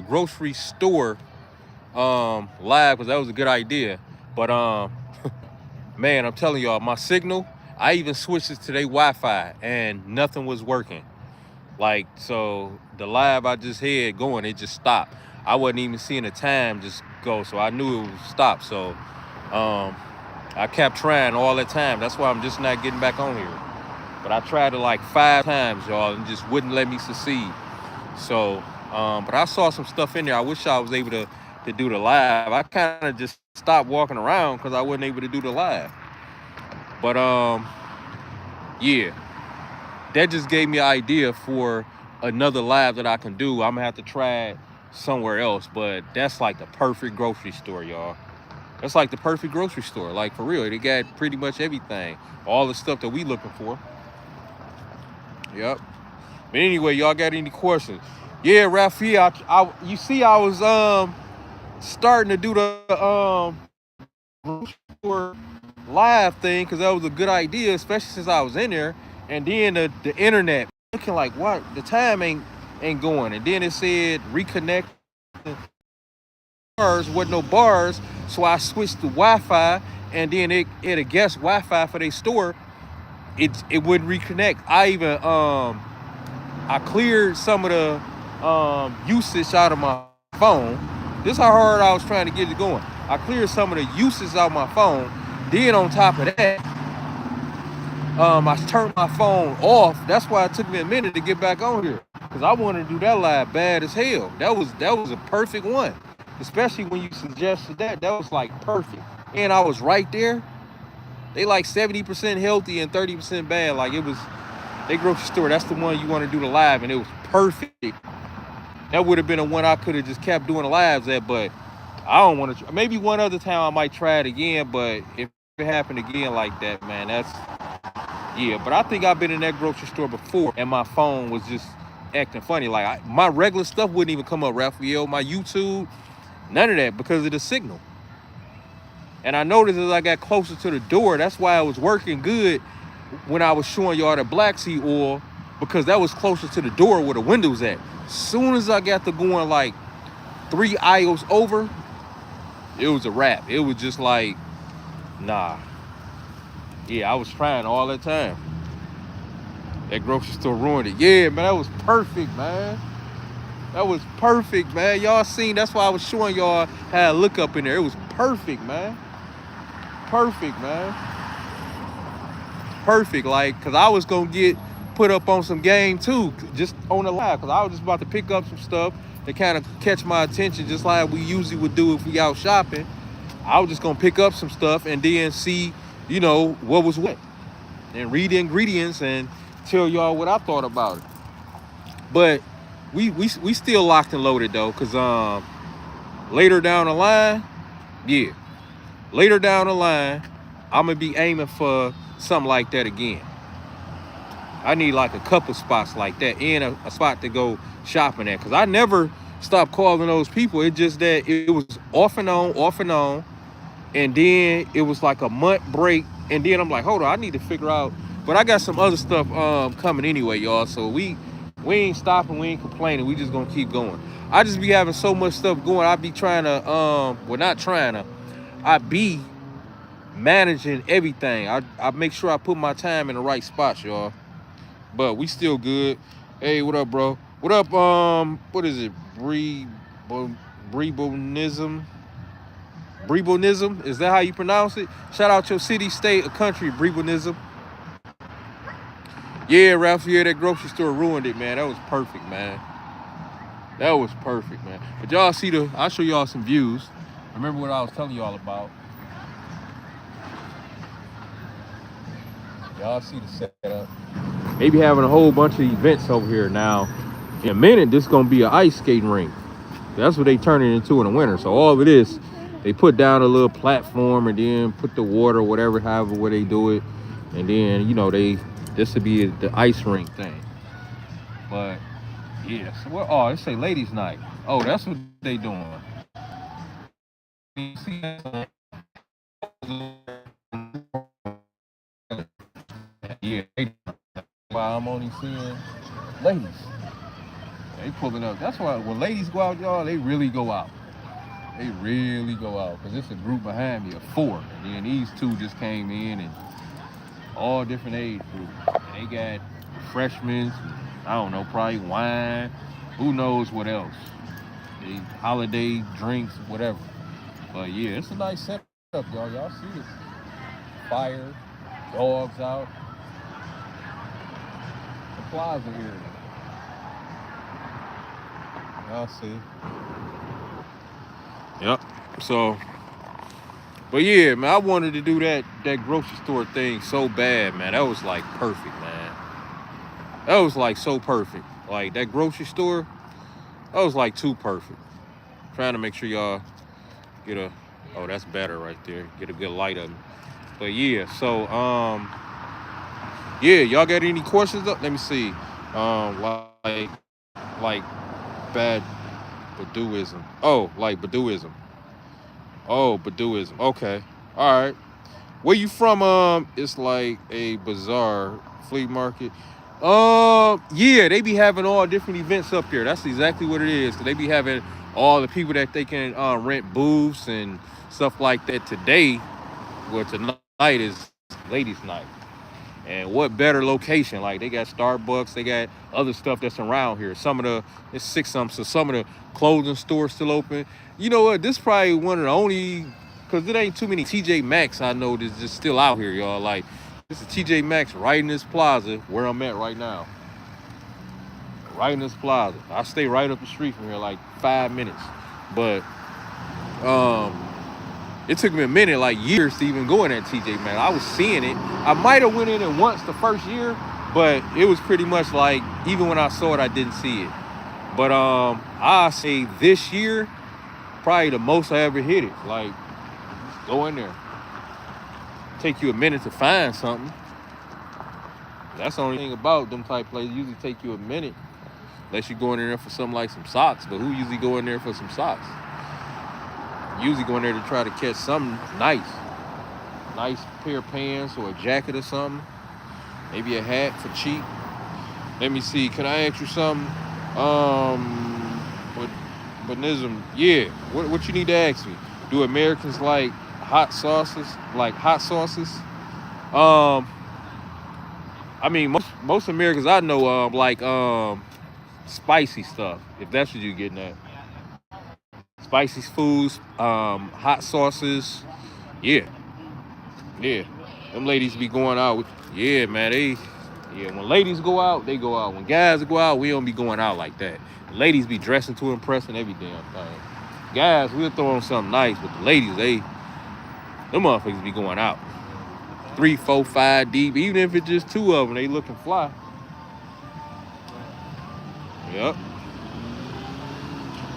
grocery store live because that was a good idea. But man, I'm telling y'all, my signal, I even switched it to their Wi-Fi and nothing was working. Like, so the live I just had going, it just stopped. I wasn't even seeing the time just go, so I knew it would stop. So um, I kept trying all the time. That's why I'm just not getting back on here. But I tried it like 5 times, y'all, and just wouldn't let me succeed. So, but I saw some stuff in there. I wish I was able to do the live. I kind of just stopped walking around because I wasn't able to do the live. But yeah, that just gave me an idea for another live that I can do. I'm gonna have to try it somewhere else, but that's like the perfect grocery store, y'all. That's like the perfect grocery store. Like for real, they got pretty much everything, all the stuff that we looking for. Yep. But anyway, y'all got any questions? Yeah, Raphael, you see, I was starting to do the grocery live thing because that was a good idea, especially since I was in there. And then the internet looking like what the time ain't going. And then it said reconnect bars, wasn't no bars, so I switched to Wi-Fi, and then it a guess Wi-Fi for their store. It wouldn't reconnect. I cleared some of the usage out of my phone. This is how hard I was trying to get it going. I cleared some of the usage out of my phone. Then on top of that, I turned my phone off. That's why it took me a minute to get back on here, because I wanted to do that live bad as hell. That was a perfect one, especially when you suggested that. That was like perfect, and I was right there. They like 70% healthy and 30% bad. Like it was, they grocery store. That's the one you want to do the live, and it was perfect. That would have been a one I could have just kept doing the lives at, but I don't want to. Maybe one other time I might try it again, but if it happened again like that, man, that's yeah. But I think I've been in that grocery store before, and my phone was just acting funny. Like my regular stuff wouldn't even come up, Raphael. My YouTube, none of that because of the signal. And I noticed as I got closer to the door, that's why it was working good when I was showing y'all the Black Sea oil, because that was closer to the door where the windows at. Soon as I got to going like 3 aisles over, it was a wrap. It was just like, nah. Yeah, I was trying all the time. That grocery store ruined it. Yeah, man, that was perfect, man. That was perfect, man. Y'all seen, that's why I was showing y'all how to look up in there. It was perfect, man. Perfect, man. Perfect, like, because I was going to get put up on some game too, just on the live, because I was just about to pick up some stuff to kind of catch my attention, just like we usually would do if we out shopping. I was just going to pick up some stuff and then see, what was what, and read the ingredients and tell y'all what I thought about it. But we still locked and loaded though, because later down the line, yeah, later down the line, I'm gonna be aiming for something like that again. I need like a couple spots like that and a spot to go shopping at, because I never stopped calling those people. It's just that it was off and on, and then it was like a month break, and then I'm like, hold on, I need to figure out. But I got some other stuff coming anyway, y'all. So we ain't stopping, we ain't complaining. We just gonna keep going. I just be having so much stuff going. I be trying to well, not trying to. I be managing everything. I make sure I put my time in the right spots, y'all. But we still good. Hey, what up, bro? What up? What is it? Brebonism. Brebonism? Is that how you pronounce it? Shout out your city, state, or country, Brebonism. Yeah, Raphael, that grocery store ruined it, man. That was perfect, man. That was perfect, man. But y'all see I'll show y'all some views. Remember what I was telling y'all about. Y'all see the setup. Maybe having a whole bunch of events over here now. In a minute, this is gonna be an ice skating rink. That's what they turn it into in the winter. So all of it is, they put down a little platform and then put the water, whatever, however way they do it, and then this would be the ice rink thing. But yeah, so what? Oh, it say ladies' night. Oh, that's what they doing. Yeah, while I'm only seeing ladies. They pulling up. That's why when ladies go out, y'all, they really go out. They really go out because it's a group behind me of 4, and then these 2 just came in and all different age groups. And they got freshmen, I don't know, probably wine, who knows what else. They holiday drinks, whatever. But yeah, it's a nice setup, y'all. Y'all see it. Fire, dogs out. The plaza area. Y'all see. Yep. So, but yeah, man, I wanted to do that grocery store thing so bad, man. That was like perfect, man. That was like so perfect. Like that grocery store, that was like too perfect. Trying to make sure y'all get a, oh, that's better right there. Get a good light of it. But yeah, so yeah, y'all got any questions up? Let me see. Like bad Baduism. Oh, like Baduism. Oh, Baduism. Okay. All right. Where you from? It's like a bazaar, flea market. Yeah, they be having all different events up there. That's exactly what it is. So they be having all the people that they can rent booths and stuff like that. Today, well, tonight is ladies' night. And what better location? Like they got Starbucks, they got other stuff that's around here. Some of the, it's 6 something, so some of the clothing stores still open. You know what? This probably one of the only, because it ain't too many TJ Maxx I know that's just still out here, y'all. Like this is TJ Maxx right in this plaza where I'm at right now. Right in this plaza. I stay right up the street from here, like 5 minutes. But it took me a minute, like years, to even go in that TJ Maxx. I was seeing it. I might have went in it once the first year, but it was pretty much like, even when I saw it, I didn't see it. But I say this year, probably the most I ever hit it. Like, go in there. Take you a minute to find something. That's the only thing about them type places. Usually take you a minute, unless you go in there for something like some socks. But who usually go in there for some socks? Usually go in there to try to catch something nice pair of pants or a jacket or something, maybe a hat for cheap. Let me see, can I ask you something? But yeah, what you need to ask me? Do Americans like hot sauces? I mean, most Americans I know like spicy stuff, if that's what you're getting at. Spicy foods, hot sauces. Yeah. Them ladies be going out with, yeah, man. When ladies go out, they go out. When guys go out, we don't be going out like that. Ladies be dressing to impress and every damn thing. Guys, we'll throw on something nice, but the ladies, them motherfuckers be going out. 3, 4, 5 deep. Even if it's just 2 of them, they looking fly. Yep.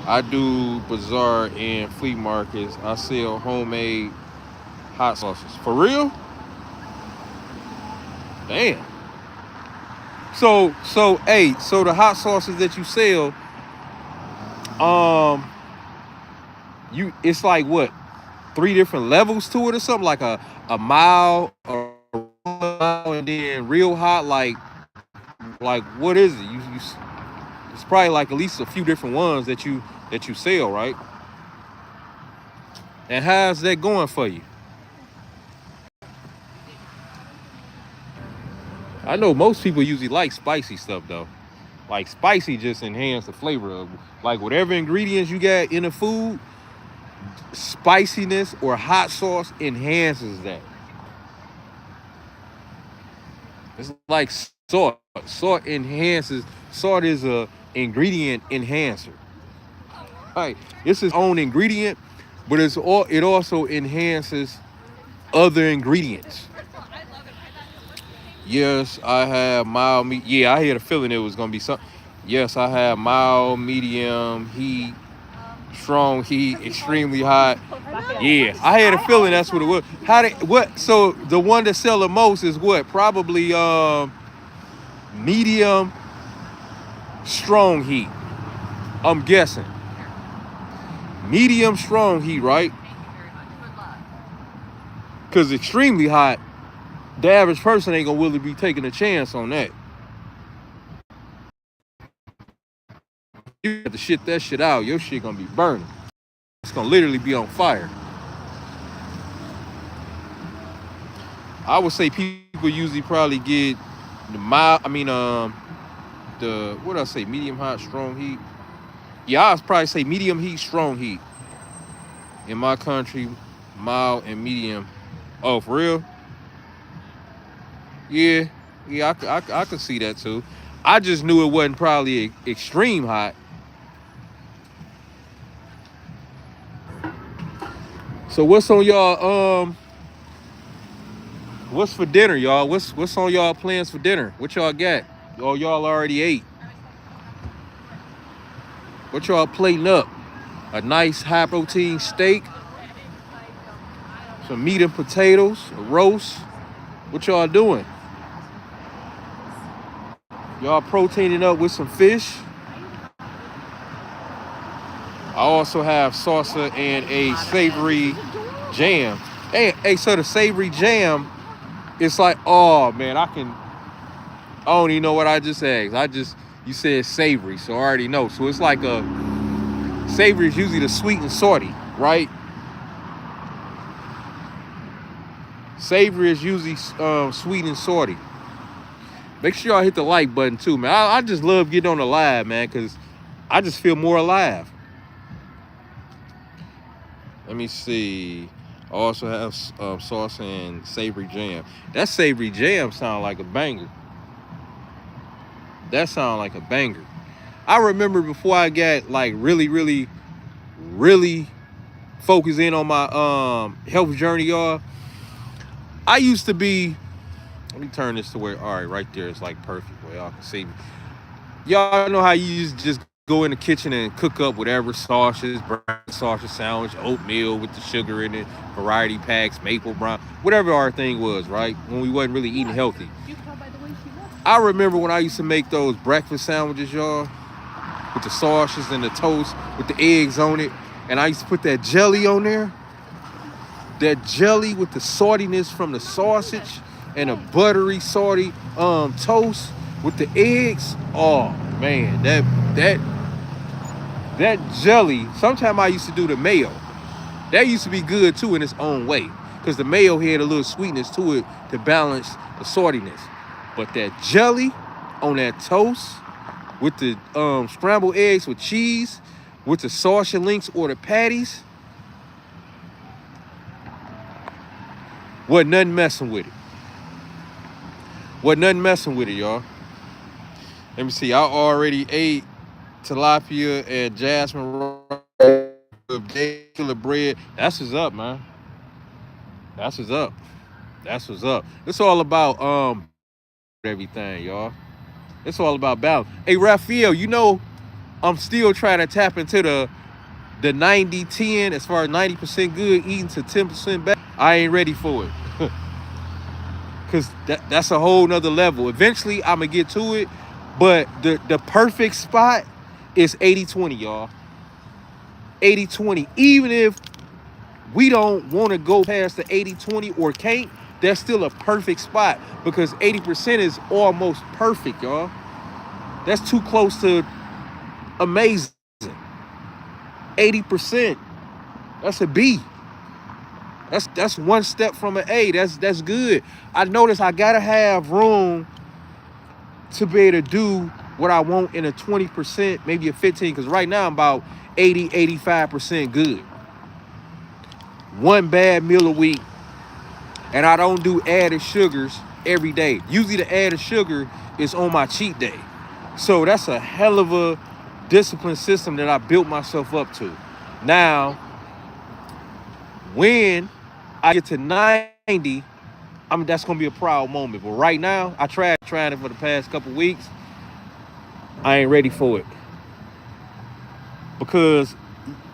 I do bazaar and flea markets. I sell homemade hot sauces. For real? Damn. So the hot sauces that you sell, it's like what, 3 different levels to it or something, like a mild, and then real hot, like what is it? It's probably like at least a few different ones that you sell, right? And how's that going for you? I know most people usually like spicy stuff though. Like spicy just enhance the flavor of it. Like whatever ingredients you got in the food, spiciness or hot sauce enhances that. It's like salt. Salt is a ingredient enhancer. Right. It's its own ingredient, but it also enhances other ingredients. Yes, I have mild meat. Yeah, I had a feeling it was gonna be something. Yes, I have mild, medium heat, strong heat, extremely hot. Yeah, I had a feeling that's what it was. So the one that sell the most is what? Probably medium, strong heat. I'm guessing. Medium, strong heat, right? Because extremely hot, the average person ain't gonna really be taking a chance on that. have to shit that shit out, your shit gonna be burning. It's gonna literally be on fire. I would say people usually probably get the mild, the, what I say, medium hot, strong heat. Yeah, I'd probably say medium heat, strong heat. In my country, mild and medium. Oh, for real? Yeah, I could see that too. I just knew it wasn't probably extreme hot. So what's on y'all what's for dinner, y'all? What's on y'all plans for dinner? What y'all got? Oh, y'all already ate. What y'all plating up? A nice high protein steak, some meat and potatoes, a roast. What y'all doing? Y'all proteining up with some fish. I also have salsa and a savory jam. Hey, so the savory jam, it's like, oh man, I don't even know what I just asked. You said savory, so I already know. So it's like savory is usually the sweet and salty, right? Savory is usually sweet and salty. Make sure y'all hit the like button too, man. I just love getting on the live, man, because I just feel more alive. Let me see. I also have salsa and savory jam. That savory jam sound like a banger. That sound like a banger. I remember before I got like really focused in on my health journey, y'all. I used to be, let me turn this to where, all right, right there, it's like perfect where y'all can see me. Y'all know how you just go in the kitchen and cook up whatever sauces, sausage sandwich, oatmeal with the sugar in it, variety packs, maple brown, whatever our thing was, right? When we wasn't really eating healthy. I remember when I used to make those breakfast sandwiches, y'all, with the sausages and the toast, with the eggs on it, and I used to put that jelly on there. That jelly with the saltiness from the sausage and a buttery, salty toast with the eggs. Oh man, that jelly. Sometimes I used to do the mayo. That used to be good too in its own way, because the mayo had a little sweetness to it to balance the saltiness. But that jelly on that toast with the scrambled eggs with cheese, with the sausage links or the patties, wasn't nothing messing with it. Wasn't nothing messing with it, y'all. Let me see. I already ate tilapia and jasmine with killer bread. That's what's up, man. That's what's up. That's what's up. It's all about everything, y'all. It's all about balance. Hey, Raphael, you know I'm still trying to tap into the 90-10 as far as 90% good eating to 10% bad. I ain't ready for it. Because that's a whole nother level. Eventually, I'm going to get to it. But the perfect spot is 80-20, y'all. 80-20. Even if we don't want to go past the 80-20 or can't, that's still a perfect spot. Because 80% is almost perfect, y'all. That's too close to amazing. 80%. That's a B. That's one step from an A. That's good. I notice I gotta have room to be able to do what I want in a 20%, maybe a 15, because right now I'm about 80, 85% good. One bad meal a week, and I don't do added sugars every day. Usually the added sugar is on my cheat day. So that's a hell of a discipline system that I built myself up to. Now, when I get to 90, that's gonna be a proud moment. But right now, I tried it for the past couple weeks. I ain't ready for it. Because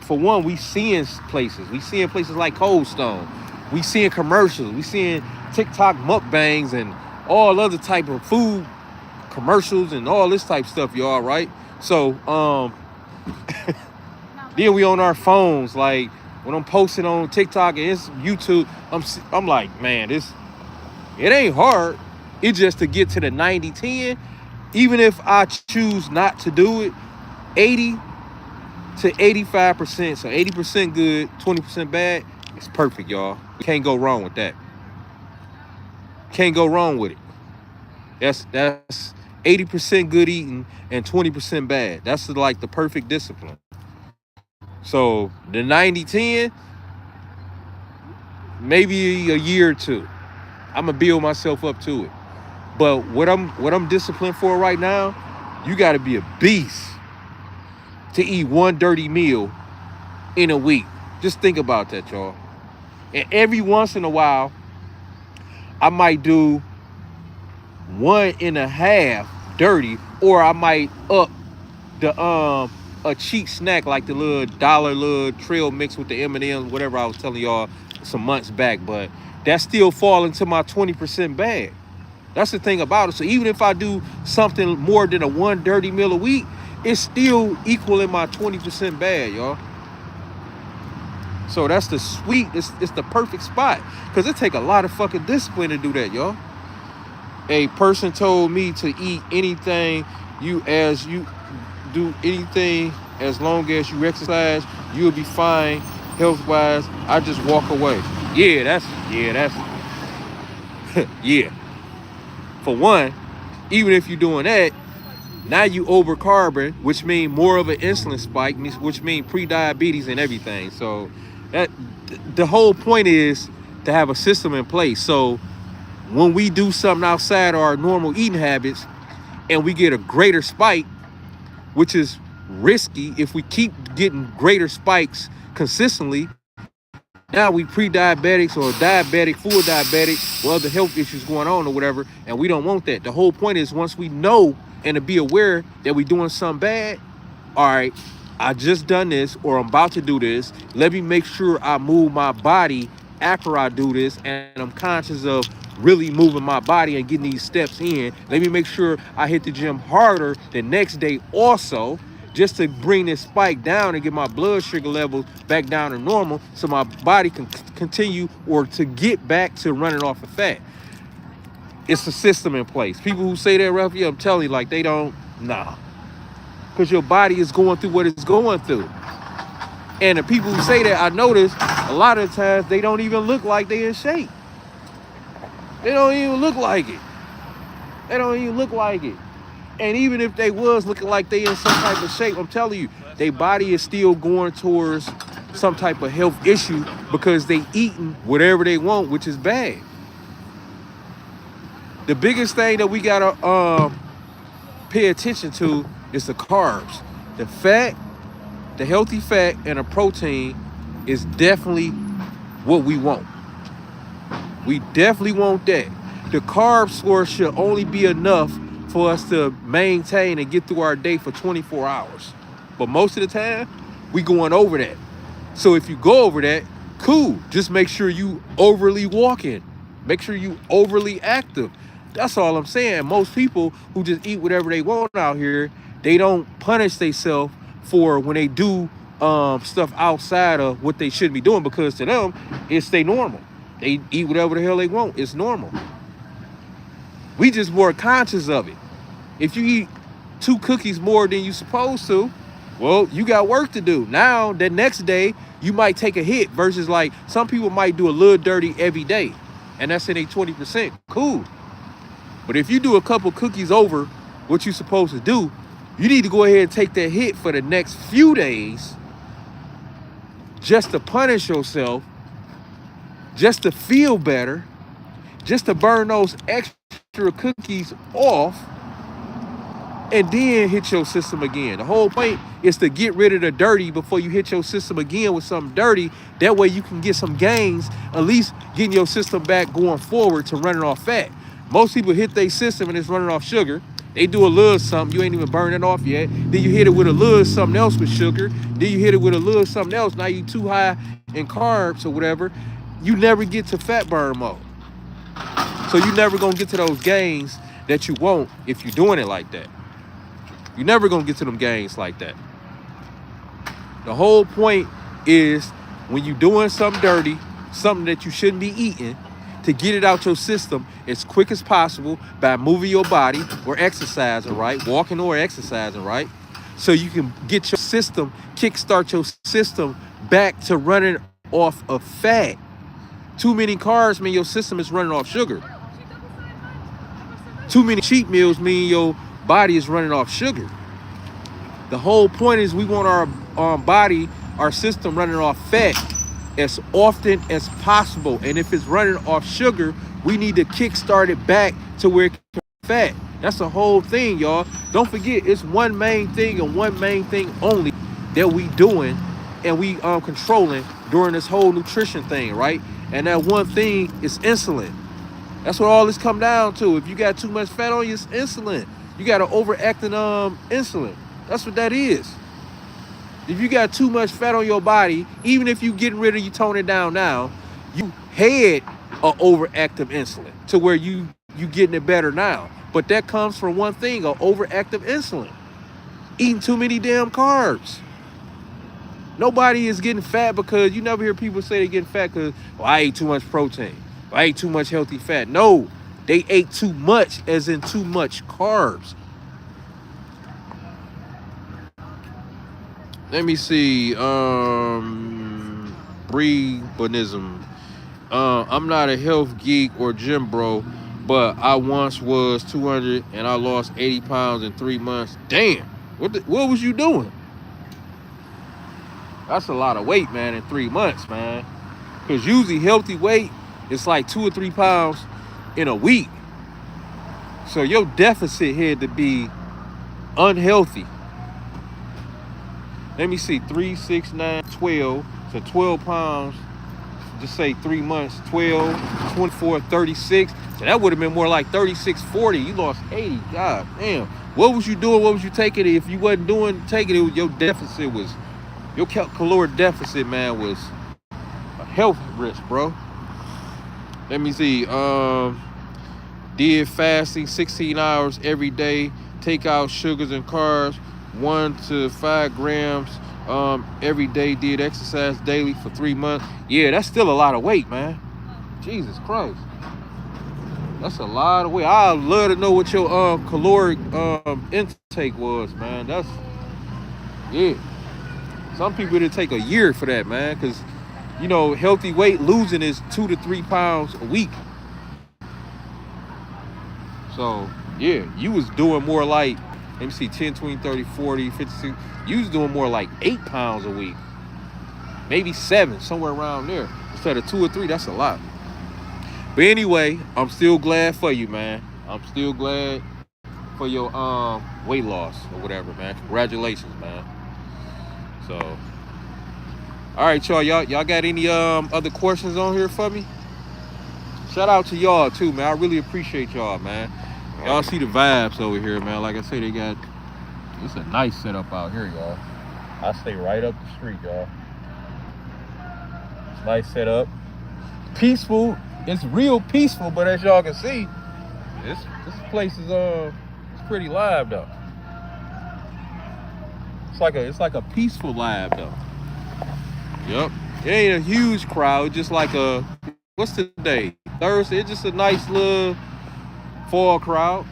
for one, we seeing places. We seeing places like Cold Stone. We seeing commercials. We seeing TikTok mukbangs and all other type of food commercials and all this type of stuff, y'all, right? So, then we on our phones, like when I'm posting on TikTok and it's YouTube, I'm like, man, it ain't hard. It's just to get to the 90-10. Even if I choose not to do it, 80 to 85%. So 80% good, 20% bad. It's perfect, y'all. We can't go wrong with that. Can't go wrong with it. That's 80% good eating and 20% bad. That's like the perfect discipline. So the 90-10, maybe a year or two. I'm gonna build myself up to it. But what I'm disciplined for right now, you gotta be a beast to eat one dirty meal in a week. Just think about that, y'all. And every once in a while, I might do 1.5 dirty, or I might up the a cheap snack like the little dollar little trail mix with the M&M's, whatever I was telling y'all some months back. But that still fall into my 20% bag. That's the thing about it. So even if I do something more than a one dirty meal a week, it's still equal in my 20% bag, y'all. So that's the sweet, it's the perfect spot. Because it take a lot of fucking discipline to do that, y'all. A person told me to eat anything you do anything as long as you exercise, you'll be fine health-wise. I just walk away. Yeah, yeah. For one, even if you're doing that, now you over carbon, which means more of an insulin spike, which means pre-diabetes and everything. So that the whole point is to have a system in place. So when we do something outside our normal eating habits and we get a greater spike, which is risky if we keep getting greater spikes consistently, now we pre-diabetics or diabetic, full diabetic, or other health issues going on or whatever, and we don't want that. The whole point is once we know and to be aware that we're doing something bad, all right, I just done this or I'm about to do this. Let me make sure I move my body after I do this, and I'm conscious of really moving my body and getting these steps in. Let me make sure I hit the gym harder the next day also, just to bring this spike down and get my blood sugar levels back down to normal so my body can continue or to get back to running off of fat. It's a system in place. People who say that, Raphael, I'm telling you, like they don't, nah. Because your body is going through what it's going through. And the people who say that, I notice a lot of times they don't even look like they in shape. They don't even look like it. They don't even look like it. And even if they was looking like they in some type of shape, I'm telling you, their body is still going towards some type of health issue because they eating whatever they want, which is bad. The biggest thing that we gotta pay attention to is the carbs. The fat, the healthy fat, and the protein is definitely what we want. We definitely want that. The carb source should only be enough for us to maintain and get through our day for 24 hours. But most of the time, we going over that. So if you go over that, cool. Just make sure you overly walking. Make sure you overly active. That's all I'm saying. Most people who just eat whatever they want out here, they don't punish themselves for when they do stuff outside of what they should be doing, because to them, it's they normal. They eat whatever the hell they want. It's normal. We just more conscious of it. If you eat 2 cookies more than you supposed to, well, you got work to do. Now, the next day, you might take a hit versus like some people might do a little dirty every day. And that's in a 20%. Cool. But if you do a couple cookies over what you're supposed to do, you need to go ahead and take that hit for the next few days just to punish yourself, just to feel better, just to burn those extra cookies off, and then hit your system again. The whole point is to get rid of the dirty before you hit your system again with something dirty. That way you can get some gains, at least getting your system back going forward to running off fat. Most people hit their system and it's running off sugar. They do a little something, you ain't even burning it off yet. Then you hit it with a little something else with sugar. Then you hit it with a little something else. Now you too high in carbs or whatever. You never get to fat burn mode. So you never gonna get to those gains that you want if you're doing it like that. You're never gonna get to them gains like that. The whole point is when you're doing something dirty, something that you shouldn't be eating, to get it out your system as quick as possible by moving your body or exercising, right? Walking or exercising, right? so you can get your system, kickstart your system back to running off of fat. Too many carbs mean your system is running off sugar. Too many cheat meals mean your body is running off sugar. The whole point is we want our body, our system running off fat as often as possible. And if it's running off sugar, we need to kickstart it back to where it can fat. That's the whole thing, y'all. Don't forget, it's one main thing and one main thing only that we doing and we controlling during this whole nutrition thing, right? And that one thing is insulin. That's what all this come down to. If you got too much fat on you, it's insulin. You got an overacting insulin. That's what that is. If you got too much fat on your body, even if you getting rid of, you tone it down now, you had an overactive insulin to where you getting it better now. But that comes from one thing, an overactive insulin. Eating too many damn carbs. Nobody is getting fat because you never hear people say they're getting fat because, well, I ate too much protein. I ate too much healthy fat. No, they ate too much, as in too much carbs. Let me see. Breebanism. I'm not a health geek or gym bro, but I once was 200 and I lost 80 pounds in 3 months. Damn. What was you doing? That's a lot of weight, man, in 3 months, man. Because usually healthy weight is like 2 or 3 pounds in a week. So your deficit had to be unhealthy. Let me see, 3, 6, 9, 12. So 12 pounds, just say 3 months, 12, 24, 36. So that would have been more like 36, 40. You lost 80. God damn. What was you doing? What was you taking? If you wasn't taking it, your deficit was, your caloric deficit, man, was a health risk, bro. Let me see. Did fasting 16 hours every day. Take out sugars and carbs. 1 to 5 grams every day. Did exercise daily for 3 months. Yeah, that's still a lot of weight, man. Jesus Christ. That's a lot of weight. I'd love to know what your caloric intake was, man. That's, yeah. Some people it'll take a year for that, man, because, you know, healthy weight losing is 2 to 3 pounds a week. So, yeah, you was doing more like, let me see, 10, 20, 30, 40, 56. You was doing more like 8 pounds a week. Maybe 7, somewhere around there. Instead of 2 or 3, that's a lot. But anyway, I'm still glad for you, man. I'm still glad for your weight loss or whatever, man. Congratulations, man. So, all right, y'all got any other questions on here for me? Shout out to y'all too, man. I really appreciate y'all, man. Y'all see the vibes over here, man. Like I say, it's a nice setup out here, y'all. I stay right up the street, y'all. It's nice setup. Peaceful. It's real peaceful, but as y'all can see, this place is it's pretty live though. It's like a peaceful live though. Yep. It ain't a huge crowd, just like what's today? Thursday. It's just a nice little fall crowd.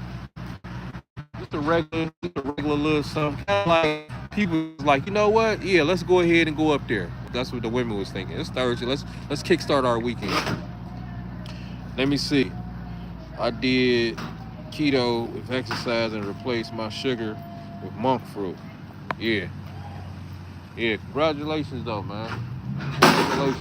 Just a regular little something. Kind of like people like, you know what? Yeah, let's go ahead and go up there. That's what the women was thinking. It's Thursday. Let's kickstart our weekend. Let me see. I did keto with exercise and replaced my sugar with monk fruit. Yeah. Yeah. Congratulations though, man. Congratulations.